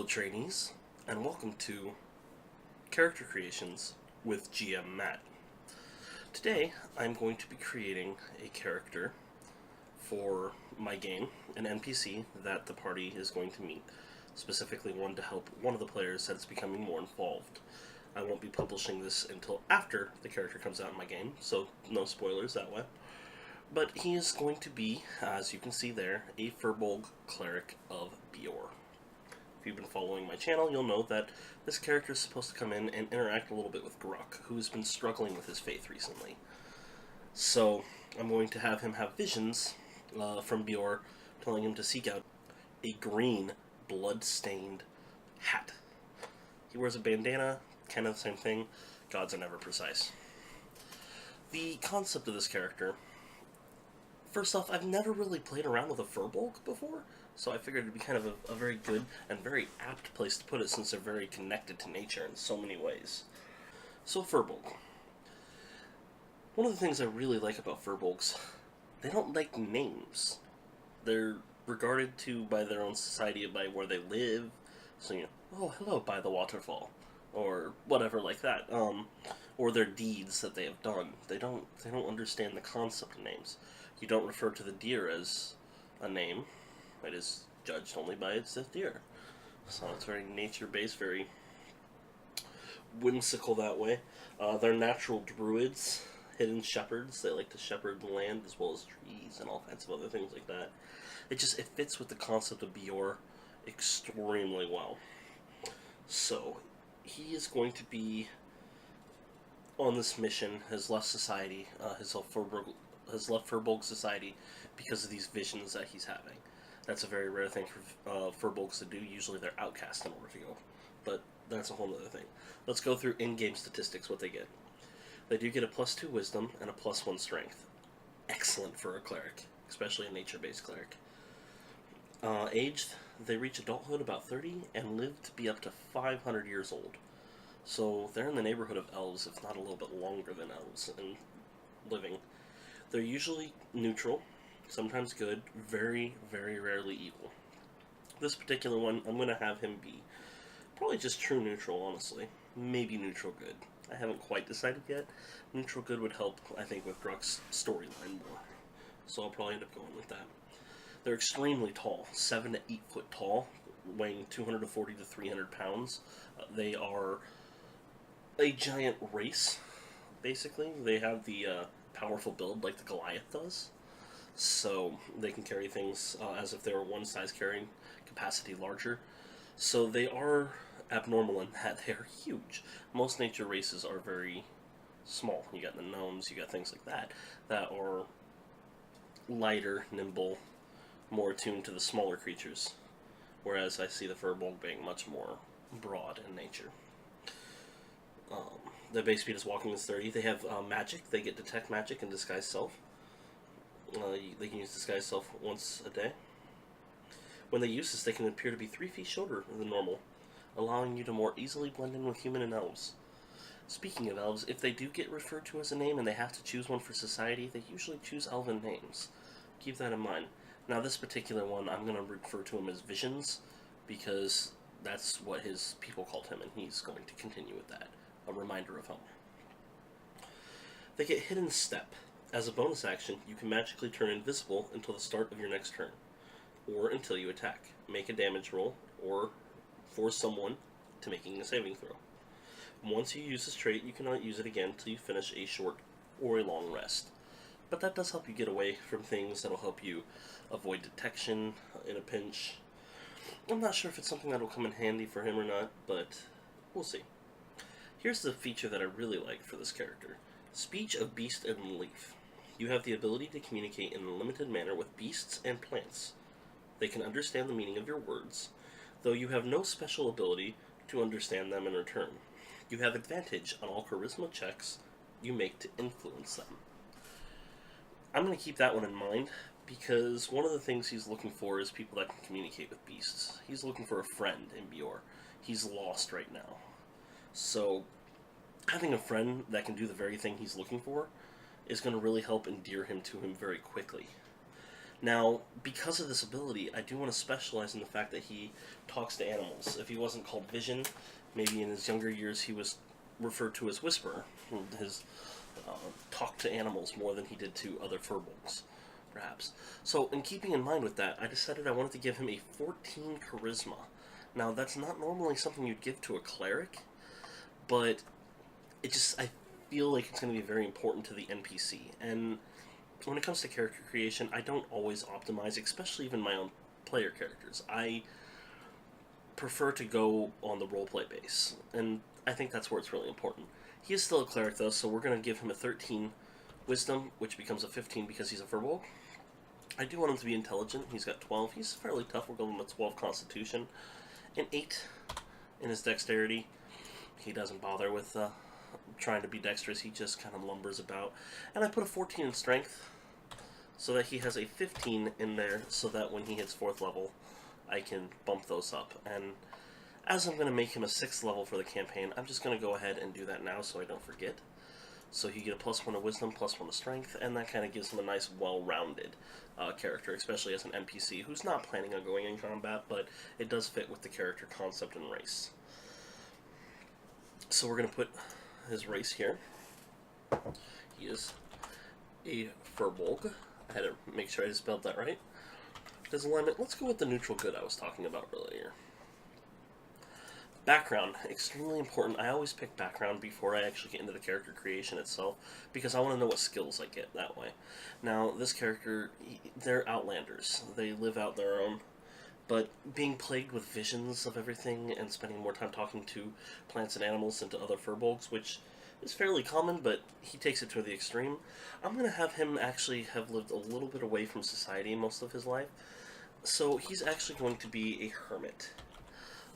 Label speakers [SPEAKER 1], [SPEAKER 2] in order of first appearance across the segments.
[SPEAKER 1] trainees, and welcome to Character Creations with GM Matt. Today, I'm going to be creating a character for my game, an NPC that the party is going to meet, specifically one to help one of the players that's becoming more involved. I won't be publishing this until after the character comes out in my game, so no spoilers that way. But he is going to be, as you can see there, a Firbolg Cleric of Bior. If you've been following my channel, you'll know that this character is supposed to come in and interact a little bit with Gruck, who's been struggling with his faith recently. So, I'm going to have him have visions from Bior, telling him to seek out a green, blood-stained hat. He wears a bandana, kind of the same thing. Gods are never precise. The concept of this character... First off, I've never really played around with a Firbolg before, so I figured it'd be kind of a very good and very apt place to put it since they're very connected to nature in so many ways. So Firbolg. One of the things I really like about Firbolgs, they don't like names. They're regarded to by their own society by where they live, so oh hello by the waterfall, or whatever like that, or their deeds that they have done. They don't understand the concept of names. You don't refer to the deer as a name. It is judged only by its deer. So it's very nature-based, very whimsical that way. They're natural druids, hidden shepherds. They like to shepherd the land as well as trees and all kinds of other things like that. It fits with the concept of Bior extremely well. So he is going to be on this mission, has left society, has left Firbolg society because of these visions that he's having. That's a very rare thing for Firbolgs to do. Usually they're outcast in order to go. But that's a whole other thing. Let's go through in-game statistics, what they get. They do get a +2 wisdom and a +1 strength. Excellent for a cleric, especially a nature-based cleric. Aged, they reach adulthood about 30 and live to be up to 500 years old. So they're in the neighborhood of elves, if not a little bit longer than elves in living. They're usually neutral, sometimes good, very, very rarely evil. This particular one, I'm going to have him be probably just true neutral, honestly. Maybe neutral good. I haven't quite decided yet. Neutral good would help, I think, with Gruck's storyline more. So I'll probably end up going with that. They're extremely tall, 7 to 8 foot tall, weighing 240 to 300 pounds. They are a giant race, basically. They have the powerful build like the Goliath does, so they can carry things as if they were one size carrying capacity larger. So they are abnormal in that they are huge. Most nature races are very small. You got the gnomes, you got things like that are lighter, nimble, more attuned to the smaller creatures, whereas I see the Firbolg being much more broad in nature. The base speed is walking is 30. They have magic. They get detect magic and disguise self. They can use disguise self once a day. When they use this, they can appear to be 3 feet shorter than normal, allowing you to more easily blend in with human and elves. Speaking of elves, if they do get referred to as a name and they have to choose one for society, they usually choose elven names. Keep that in mind. Now this particular one, I'm going to refer to him as Visions, because that's what his people called him, and he's going to continue with that. A reminder of home. They get Hidden Step. As a bonus action, you can magically turn invisible until the start of your next turn, or until you attack. Make a damage roll, or force someone to making a saving throw. Once you use this trait, you cannot use it again until you finish a short or a long rest. But that does help you get away from things that will help you avoid detection in a pinch. I'm not sure if it's something that will come in handy for him or not, but we'll see. Here's the feature that I really like for this character. Speech of Beast and Leaf. You have the ability to communicate in a limited manner with beasts and plants. They can understand the meaning of your words, though you have no special ability to understand them in return. You have advantage on all charisma checks you make to influence them. I'm going to keep that one in mind, because one of the things he's looking for is people that can communicate with beasts. He's looking for a friend in Bior. He's lost right now. So, having a friend that can do the very thing he's looking for is going to really help endear him to him very quickly. Now, because of this ability, I do want to specialize in the fact that he talks to animals. If he wasn't called Vision, maybe in his younger years he was referred to as Whisperer. His talked to animals more than he did to other Firbolgs, perhaps. So, in keeping in mind with that, I decided I wanted to give him a 14 Charisma. Now, that's not normally something you'd give to a Cleric, but I feel like it's going to be very important to the NPC. And when it comes to character creation, I don't always optimize, especially even my own player characters. I prefer to go on the roleplay base, and I think that's where it's really important. He is still a Cleric, though, so we're going to give him a 13 Wisdom, which becomes a 15 because he's a Firbolg. I do want him to be intelligent. He's got 12. He's fairly tough. We'll give him a 12 Constitution. An 8 in his Dexterity. He doesn't bother with trying to be dexterous. He just kind of lumbers about. And I put a 14 in Strength so that he has a 15 in there so that when he hits 4th level, I can bump those up. And as I'm going to make him a 6th level for the campaign, I'm just going to go ahead and do that now so I don't forget. So you get a +1 to Wisdom, +1 to Strength, and that kind of gives him a nice, well-rounded character, especially as an NPC who's not planning on going in combat, but it does fit with the character concept and race. So we're going to put his race here. He is a Firbolg. I had to make sure I spelled that right. His alignment, let's go with the neutral good I was talking about earlier. Background, extremely important. I always pick background before I actually get into the character creation itself, because I want to know what skills I get that way. Now, this character, they're Outlanders. They live out their own, but being plagued with visions of everything and spending more time talking to plants and animals than to other Firbolgs, which is fairly common, but he takes it to the extreme. I'm going to have him actually have lived a little bit away from society most of his life, so he's actually going to be a hermit.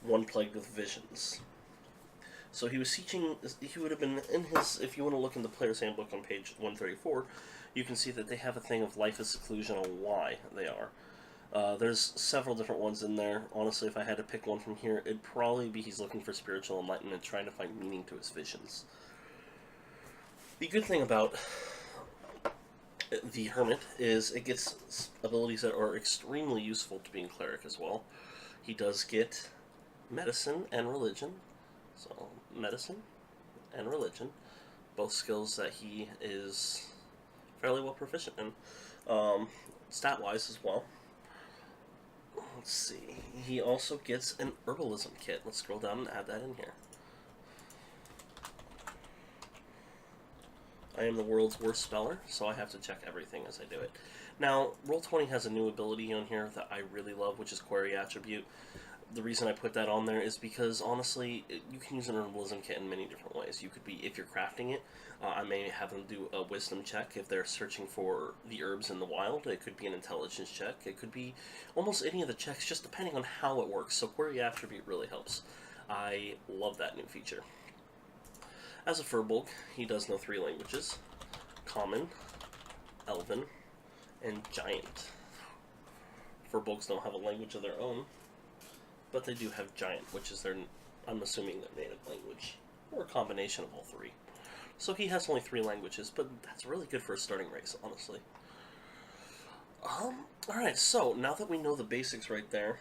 [SPEAKER 1] One plagued with visions. So he was teaching, he would have been in his, if you want to look in the player's handbook on page 134, you can see that they have a thing of life is seclusion on why they are. There's several different ones in there. Honestly, if I had to pick one from here, it'd probably be he's looking for spiritual enlightenment, trying to find meaning to his visions. The good thing about the Hermit is it gets abilities that are extremely useful to being Cleric as well. He does get Medicine and Religion. So, Medicine and Religion. Both skills that he is fairly well proficient in. Stat-wise as well. Let's see. He also gets an Herbalism kit. Let's scroll down and add that in here. I am the world's worst speller, so I have to check everything as I do it. Now, Roll20 has a new ability on here that I really love, which is Query Attribute. The reason I put that on there is because, honestly, you can use an Herbalism kit in many different ways. You could be, if you're crafting it, I may have them do a Wisdom check if they're searching for the herbs in the wild. It could be an Intelligence check. It could be almost any of the checks, just depending on how it works. So Query Attribute really helps. I love that new feature. As a Firbolg, he does know 3 languages: Common, Elven, and Giant. Firbolgs don't have a language of their own, but they do have Giant, which is their, I'm assuming, their native language, or a combination of all 3. So he has only 3 languages, but that's really good for a starting race, honestly. Alright, so now that we know the basics right there,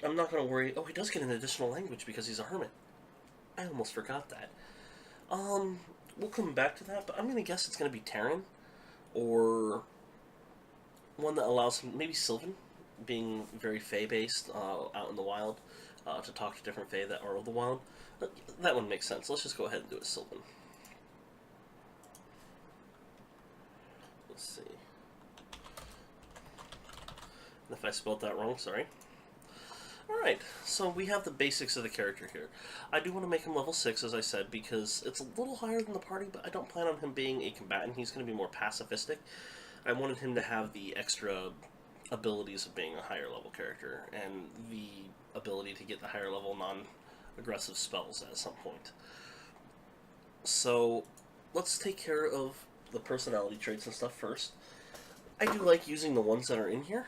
[SPEAKER 1] I'm not going to worry. Oh, he does get an additional language because he's a hermit. I almost forgot that. We'll come back to that, but I'm going to guess it's going to be Terran, or one that allows him, maybe Sylvan, being very Fae-based, out in the wild, to talk to different Fae that are of the wild. That one makes sense. Let's just go ahead and do it Sylvan. Let's see. And if I spelled that wrong, sorry. Alright, so we have the basics of the character here. I do want to make him level 6, as I said, because it's a little higher than the party, but I don't plan on him being a combatant. He's going to be more pacifistic. I wanted him to have the extra abilities of being a higher level character, and the ability to get the higher level non-aggressive spells at some point. So, let's take care of the personality traits and stuff first. I do like using the ones that are in here.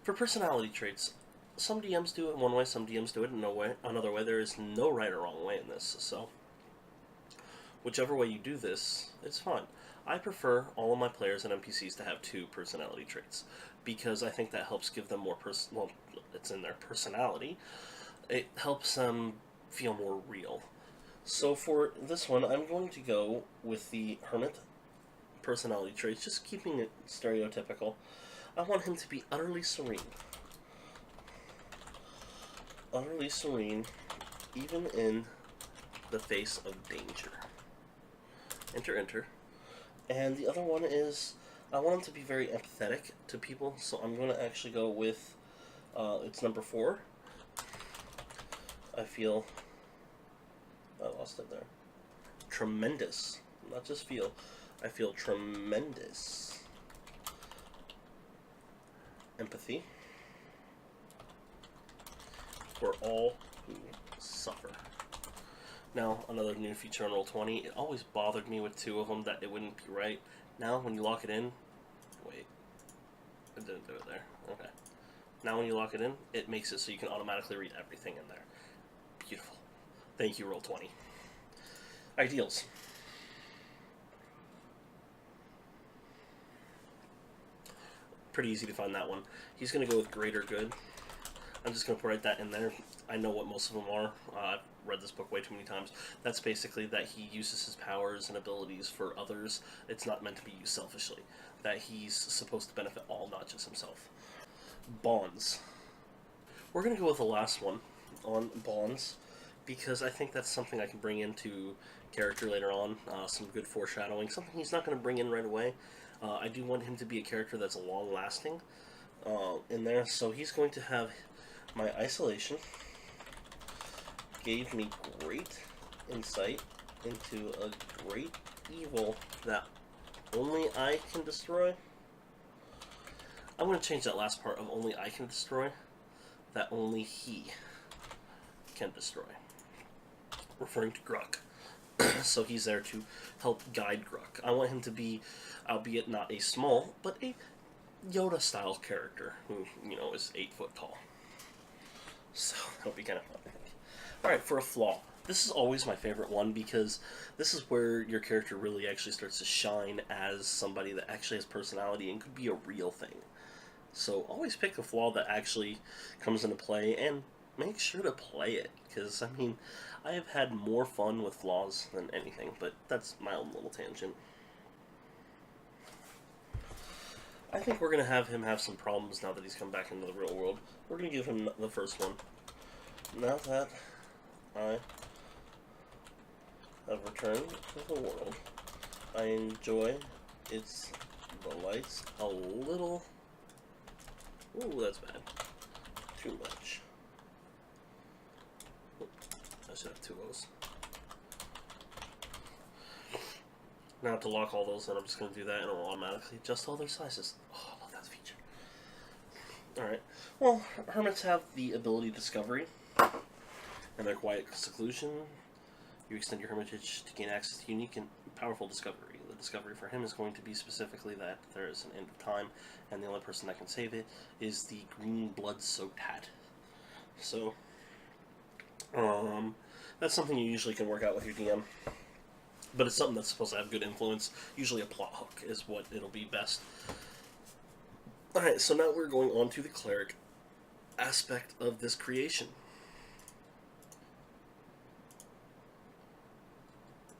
[SPEAKER 1] For personality traits, some DMs do it one way, some DMs do it another way. There is no right or wrong way in this. So,
[SPEAKER 2] whichever way you do this, it's fine. I prefer all of my players and NPCs to have 2 personality traits, because I think that helps give them more well, it's in their personality. It helps them feel more real. So for this one, I'm going to go with the Hermit personality traits, just keeping it stereotypical. I want him to be utterly serene. Utterly serene, even in the face of danger. Enter, enter. And the other one is, I want him to be very empathetic to people, so I'm going to actually go with, it's number 4. I feel, I lost it there. Tremendous. Not just feel. I feel tremendous empathy for all who suffer. Now, another new feature on Roll20. It always bothered me with 2 of them that it wouldn't be right. Now, when you lock it in, wait, I didn't do it there. Okay. Now, when you lock it in, it makes it so you can automatically read everything in there. Beautiful. Thank you, Roll20. Ideals. Pretty easy to find that one. He's going to go with greater good. I'm just going to write that in there. I know what most of them are. I've read this book way too many times. That's basically that he uses his powers and abilities for others. It's not meant to be used selfishly. That he's supposed to benefit all, not just himself. Bonds. We're going to go with the last one on bonds, because I think that's something I can bring into character later on. Some good foreshadowing. Something he's not going to bring in right away. I do want him to be a character that's long-lasting in there, so he's going to have my isolation. Gave me great insight into a great evil that only I can destroy. I'm going to change that last part of only I can destroy, that only he can destroy. Referring to Gruk. So he's there to help guide Gruk. I want him to be, albeit not a small, but a Yoda-style character who, you know, is 8 foot tall. So that'll be kind of fun. Alright, for a flaw. This is always my favorite one, because this is where your character really actually starts to shine as somebody that actually has personality and could be a real thing. So always pick a flaw that actually comes into play, and make sure to play it, because, I mean, I have had more fun with flaws than anything, but that's my own little tangent. I think we're going to have him have some problems now that he's come back into the real world. We're going to give him the first one. Now that I have returned to the world, I enjoy its delights a little. Ooh, that's bad. Too much. I should have 2 O's. Now to lock all those in, I'm just going to do that, and it will automatically adjust all their sizes. Oh, I love that feature. Alright. Well, hermits have the ability Discovery, and their quiet seclusion. You extend your hermitage to gain access to unique and powerful discovery. The discovery for him is going to be specifically that there is an end of time, and the only person that can save it is the green blood-soaked hat. So, that's something you usually can work out with your DM. But it's something that's supposed to have good influence. Usually a plot hook is what it'll be best. Alright, so now we're going on to the Cleric aspect of this creation.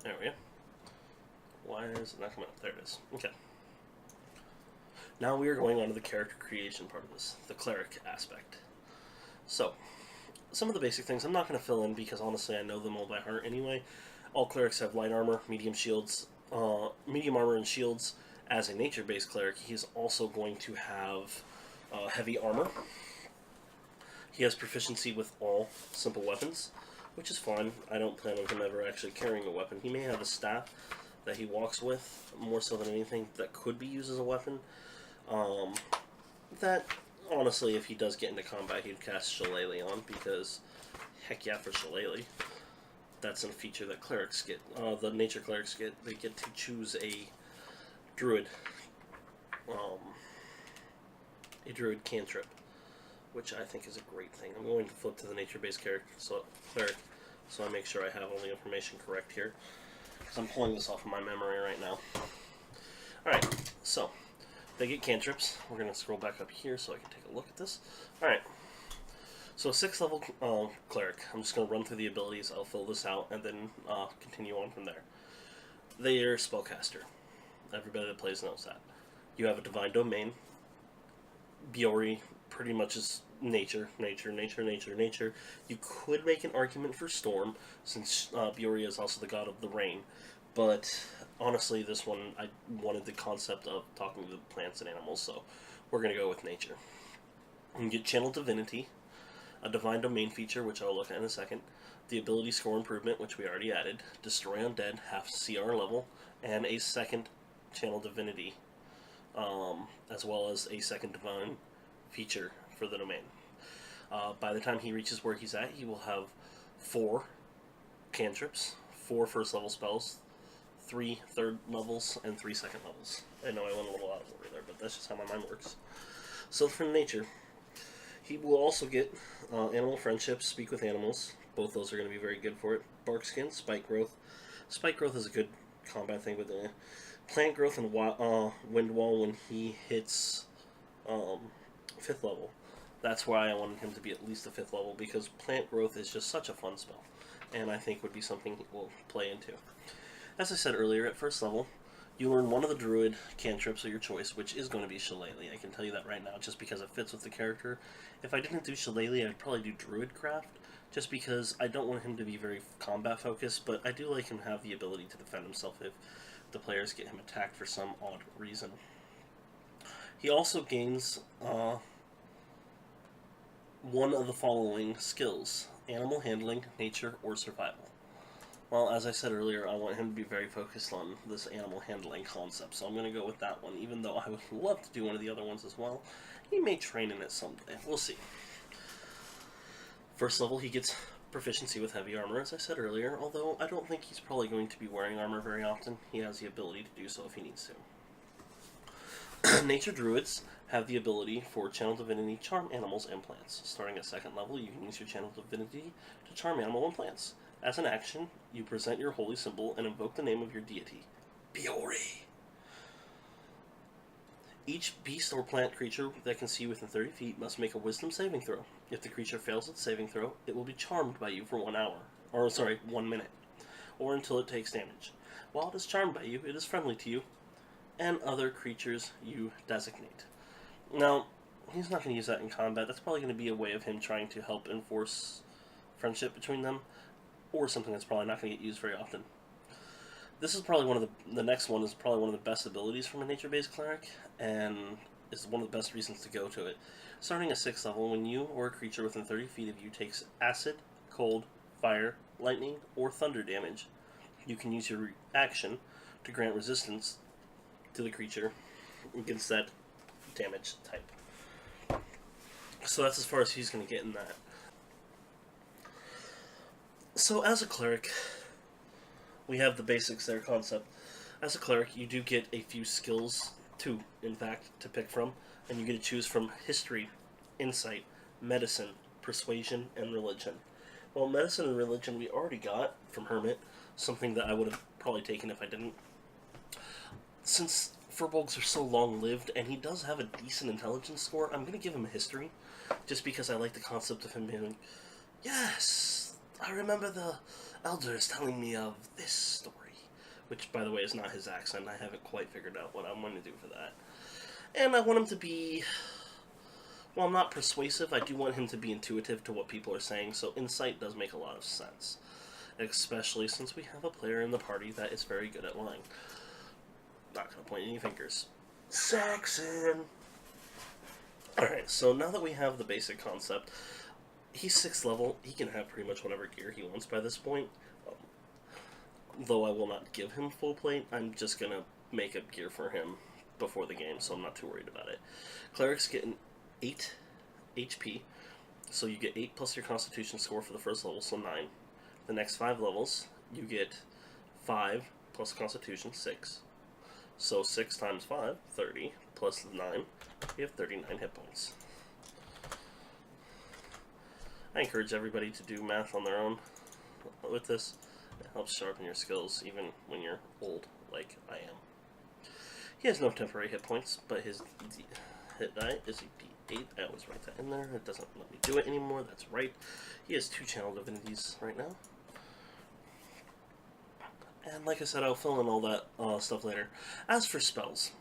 [SPEAKER 2] There we go. Why is it not coming up? There it is. Okay. Now we are going on to the character creation part of this, the Cleric aspect. So, some of the basic things I'm not going to fill in, because honestly I know them all by heart anyway. All clerics have light armor, medium armor and shields. As a nature-based cleric, he's also going to have heavy armor. He has proficiency with all simple weapons, which is fine. I don't plan on him ever actually carrying a weapon. He may have a staff that he walks with, more so than anything, that could be used as a weapon. That, honestly, if he does get into combat, he'd cast Shillelagh on, because, heck yeah, for Shillelagh. That's a feature that clerics get. The nature clerics get. They get to choose a druid cantrip, which I think is a great thing. I'm going to flip to the nature-based cleric, so I make sure I have all the information correct here.
[SPEAKER 1] because I'm pulling this off of my memory right now. Alright, so they get cantrips. We're going to scroll back up here so I can take a look at this. Alright, so 6th level Cleric. I'm just going to run through the abilities. I'll fill this out and then continue on from there. They are Spellcaster. Everybody that plays knows that. You have a Divine Domain. Biori pretty much is nature. You could make an argument for Storm, since Biori is also the god of the rain. But honestly, this one, I wanted the concept of talking to the plants and animals, so we're going to go with nature. You get Channel Divinity, a Divine Domain feature, which I'll look at in a second, the Ability Score Improvement, which we already added, Destroy Undead, half CR level, and a second Channel Divinity, as well as a second Divine feature for the domain. By the time he reaches where he's at, he will have 4 cantrips, 4 first level spells, 3 third levels, and 3 second levels. I know I went a little out of order there, but that's just how my mind works. So for nature, he will also get Animal Friendship, Speak with Animals. Both those are going to be very good for it. Bark Skin, Spike Growth. Spike Growth is a good combat thing with the Plant Growth and Wind Wall when he hits 5th level. That's why I wanted him to be at least a 5th level, because Plant Growth is just such a fun spell, and I think would be something he will play into. As I said earlier, at 1st level, you learn one of the Druid cantrips of your choice, which is going to be Shillelagh. I can tell you that right now, just because it fits with the character. If I didn't do Shillelagh, I'd probably do Druidcraft, just because I don't want him to be very combat focused, but I do like him to have the ability to defend himself if the players get him attacked for some odd reason. He also gains one of the following skills: Animal Handling, Nature, or Survival. Well, as I said earlier, I want him to be very focused on this animal handling concept, so I'm going to go with that one, even though I would love to do one of the other ones as well. He may train in it someday. We'll see. 1st level, he gets proficiency with heavy armor, as I said earlier, although I don't think he's probably going to be wearing armor very often. He has the ability to do so if he needs to. Nature Druids have the ability for Channel Divinity, Charm Animals, and Plants. Starting at 2nd level, you can use your Channel Divinity to charm animal and plants. As an action, you present your holy symbol and invoke the name of your deity, Biori. Each beast or plant creature that can see within 30 feet must make a wisdom saving throw. If the creature fails its saving throw, it will be charmed by you for 1 minute, or until it takes damage. While it is charmed by you, it is friendly to you and other creatures you designate. Now, he's not going to use that in combat. That's probably going to be a way of him trying to help enforce friendship between them, or something that's probably not going to get used very often. This is probably one of the next one is probably one of the best abilities from a nature-based cleric, and is one of the best reasons to go to it. Starting at 6th level, when you or a creature within 30 feet of you takes acid, cold, fire, lightning, or thunder damage, you can use your action to grant resistance to the creature against that damage type. So that's as far as he's going to get in that. So as a cleric, we have the basics there concept. As a cleric, you do get a few skills, 2 in fact, to pick from, and you get to choose from History, Insight, Medicine, Persuasion, and Religion. Well, Medicine and Religion we already got from Hermit, something that I would have probably taken if I didn't. Since Firbolgs are so long-lived, and he does have a decent intelligence score, I'm going to give him a History, just because I like the concept of him being, yes, I remember the elders telling me of this story. Which, by the way, is not his accent. I haven't quite figured out what I'm going to do for that. And I want him to be, while not persuasive, I do want him to be intuitive to what people are saying, so Insight does make a lot of sense. Especially since we have a player in the party that is very good at lying. Not going to point any fingers. Saxon! Alright, so now that we have the basic concept, he's 6th level. He can have pretty much whatever gear he wants by this point. Though I will not give him full plate, I'm just going to make up gear for him before the game, so I'm not too worried about it. Clerics get an 8 HP, so you get 8 plus your Constitution score for the 1st level, so 9. The next 5 levels, you get 5 plus Constitution, 6. So 6 times 5, 30, plus 9, you have 39 hit points. I encourage everybody to do math on their own with this.
[SPEAKER 2] helps sharpen your skills even when you're old, like I am. He has no temporary hit points, but his hit die is a D8. I always write that in there. It doesn't let me do it anymore. That's right. He has 2 channel divinities right now. And like I said, I'll fill in all that stuff later. As for spells,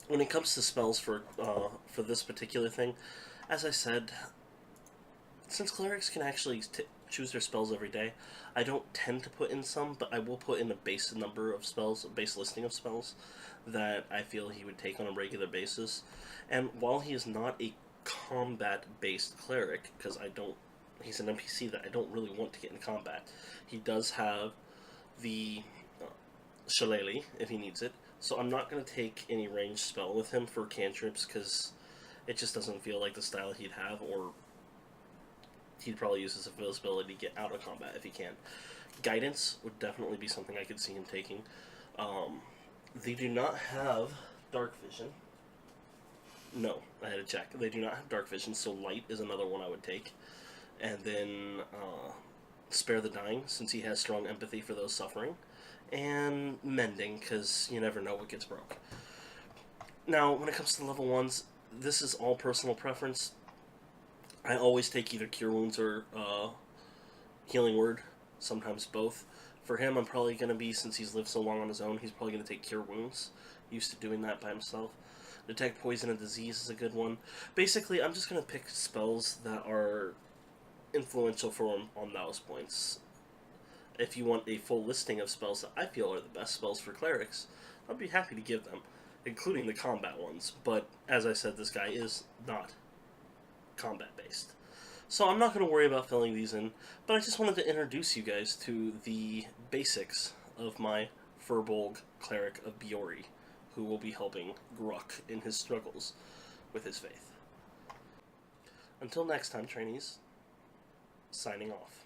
[SPEAKER 2] when it comes to spells for this particular thing, as I said, since clerics can actually choose their spells every day, I don't tend to put in some, but I will put in a base number of spells, a base listing of spells that I feel he would take on a regular basis. And while he is not a combat-based cleric, because he's an NPC that I don't really want to get in combat, he does have the Shillelagh if he needs it, so I'm not going to take any ranged spell with him for cantrips, because it just doesn't feel like the style he'd have, or he'd probably use his invisibility to get out of combat if he can. Guidance would definitely be something I could see him taking. They do not have dark vision. No, I had to check. They do not have dark vision, so light is another one I would take. And then spare the dying, since he has strong empathy for those suffering. And mending, because you never know what gets broke. Now, when it comes to level 1s, this is all personal preference. I always take either Cure Wounds or Healing Word, sometimes both. For him, I'm probably going to be, since he's lived so long on his own, he's probably going to take Cure Wounds. Used to doing that by himself. Detect Poison and Disease is a good one. Basically, I'm just going to pick spells that are influential for him on those points. If you want a full listing of spells that I feel are the best spells for clerics, I'd be happy to give them, including the combat ones. But, as I said, this guy is not combat-based. So I'm not going to worry about filling these in, but I just wanted to introduce you guys to the basics of my Firbolg Cleric of Biori, who will be helping Gruck in his struggles with his faith. Until next time, trainees, signing off.